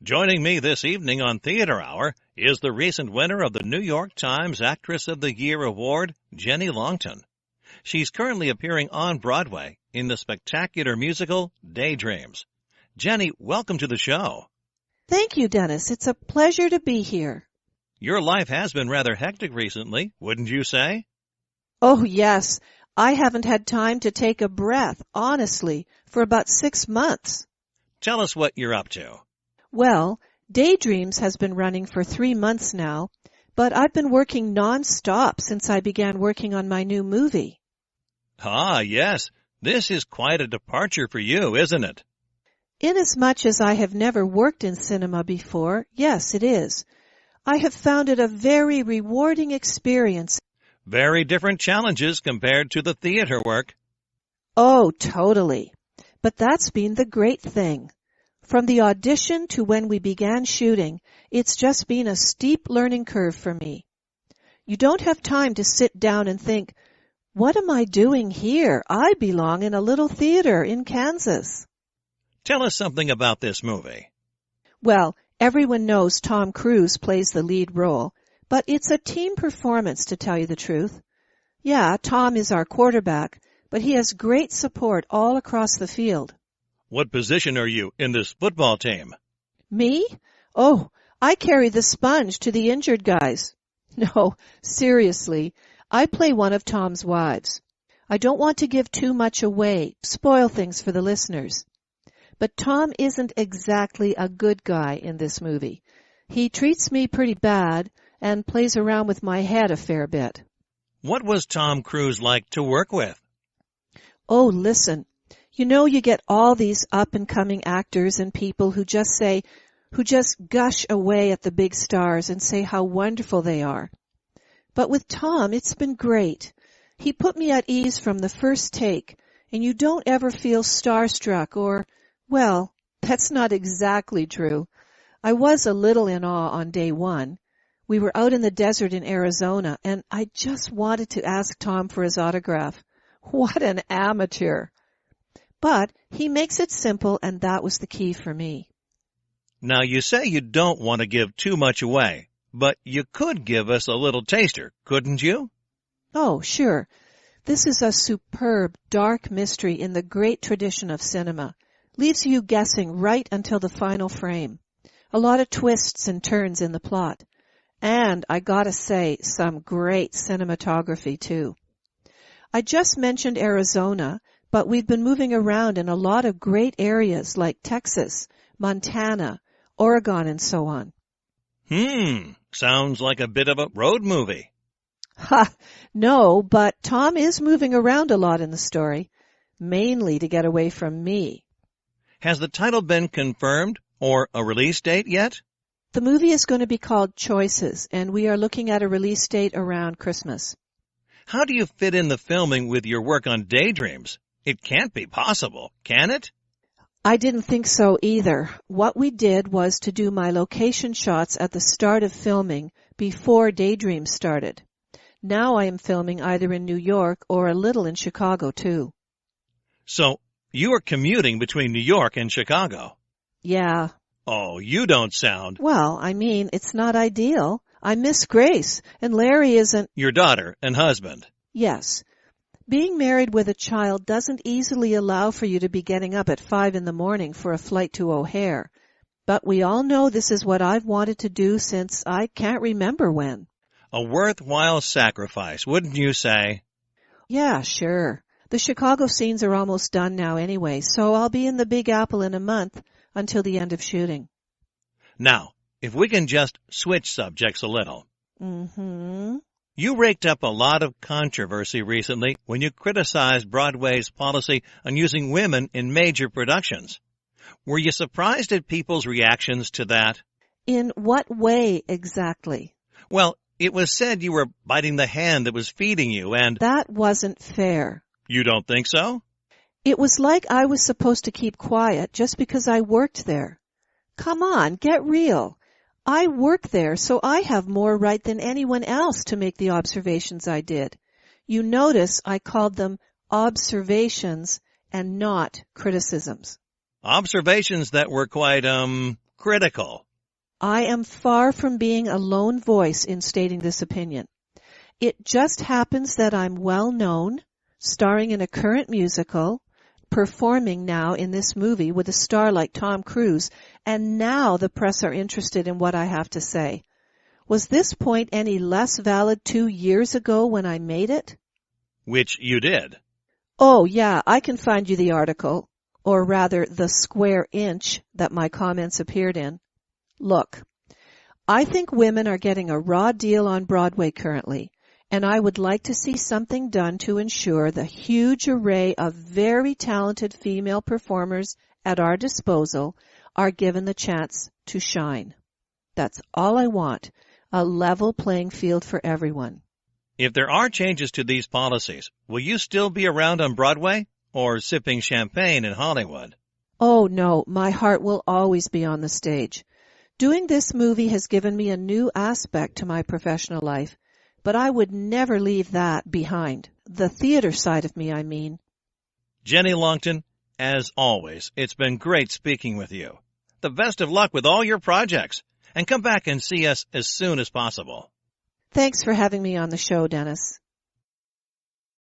Joining me this evening on Theater Hour is the recent winner of the New York Times Actress of the Year Award, Jenny Longton. She's currently appearing on Broadway in the spectacular musical Daydreams. Jenny, welcome to the show. Thank you, Dennis. It's a pleasure to be here. Your life has been rather hectic recently, wouldn't you say? Oh, yes. I haven't had time to take a breath, honestly, for about 6 months. Tell us what you're up to. Well, Daydreams has been running for 3 months now, but I've been working non-stop since I began working on my new movie. Ah, yes. This is quite a departure for you, isn't it? Inasmuch as I have never worked in cinema before, yes, it is. I have found it a very rewarding experience. Very different challenges compared to the theater work. Oh, totally. But that's been the great thing. From the audition to when we began shooting, it's just been a steep learning curve for me. You don't have time to sit down and think, what am I doing here? I belong in a little theater in Kansas. Tell us something about this movie. Well, everyone knows Tom Cruise plays the lead role, but it's a team performance, to tell you the truth. Yeah, Tom is our quarterback, but he has great support all across the field. What position are you in this football team? Me? Oh, I carry the sponge to the injured guys. No, seriously, I play one of Tom's wives. I don't want to give too much away, spoil things for the listeners. But Tom isn't exactly a good guy in this movie. He treats me pretty bad and plays around with my head a fair bit. What was Tom Cruise like to work with? Oh, listen. You know, you get all these up-and-coming actors and people who just gush away at the big stars and say how wonderful they are. But with Tom, it's been great. He put me at ease from the first take, and you don't ever feel starstruck or, well, that's not exactly true. I was a little in awe on day one. We were out in the desert in Arizona, and I just wanted to ask Tom for his autograph. What an amateur! But he makes it simple, and that was the key for me. Now, you say you don't want to give too much away, but you could give us a little taster, couldn't you? Oh, sure. This is a superb, dark mystery in the great tradition of cinema. Leaves you guessing right until the final frame. A lot of twists and turns in the plot. And, I gotta say, some great cinematography, too. I just mentioned Arizona, but we've been moving around in a lot of great areas like Texas, Montana, Oregon, and so on. Sounds like a bit of a road movie. Ha! No, but Tom is moving around a lot in the story, mainly to get away from me. Has the title been confirmed or a release date yet? The movie is going to be called Choices, and we are looking at a release date around Christmas. How do you fit in the filming with your work on Daydreams? It can't be possible, can it? I didn't think so either. What we did was to do my location shots at the start of filming before Daydreams started. Now I am filming either in New York or a little in Chicago, too. So, you are commuting between New York and Chicago? Yeah. Oh, you don't sound... Well, I mean, it's not ideal. I miss Grace, and Larry isn't... Your daughter and husband. Yes. Being married with a child doesn't easily allow for you to be getting up at 5 in the morning for a flight to O'Hare. But we all know this is what I've wanted to do since I can't remember when. A worthwhile sacrifice, wouldn't you say? Yeah, sure. The Chicago scenes are almost done now anyway, so I'll be in the Big Apple in a month until the end of shooting. Now, if we can just switch subjects a little. Mm-hmm. You raked up a lot of controversy recently when you criticized Broadway's policy on using women in major productions. Were you surprised at people's reactions to that? In what way exactly? Well, it was said you were biting the hand that was feeding you and... That wasn't fair. You don't think so? It was like I was supposed to keep quiet just because I worked there. Come on, get real. I work there, so I have more right than anyone else to make the observations I did. You notice I called them observations and not criticisms. Observations that were quite, critical. I am far from being a lone voice in stating this opinion. It just happens that I'm well known, starring in a current musical, performing now in this movie with a star like Tom Cruise, and now the press are interested in what I have to say. Was this point any less valid 2 years ago when I made it? Which you did. Oh, yeah, I can find you the article, or rather the square inch that my comments appeared in. Look, I think women are getting a raw deal on Broadway currently, and I would like to see something done to ensure the huge array of very talented female performers at our disposal are given the chance to shine. That's all I want, a level playing field for everyone. If there are changes to these policies, will you still be around on Broadway or sipping champagne in Hollywood? Oh, no, my heart will always be on the stage. Doing this movie has given me a new aspect to my professional life, but I would never leave that behind. The theater side of me, I mean. Jenny Longton, as always, it's been great speaking with you. The best of luck with all your projects, and come back and see us as soon as possible. Thanks for having me on the show, Dennis.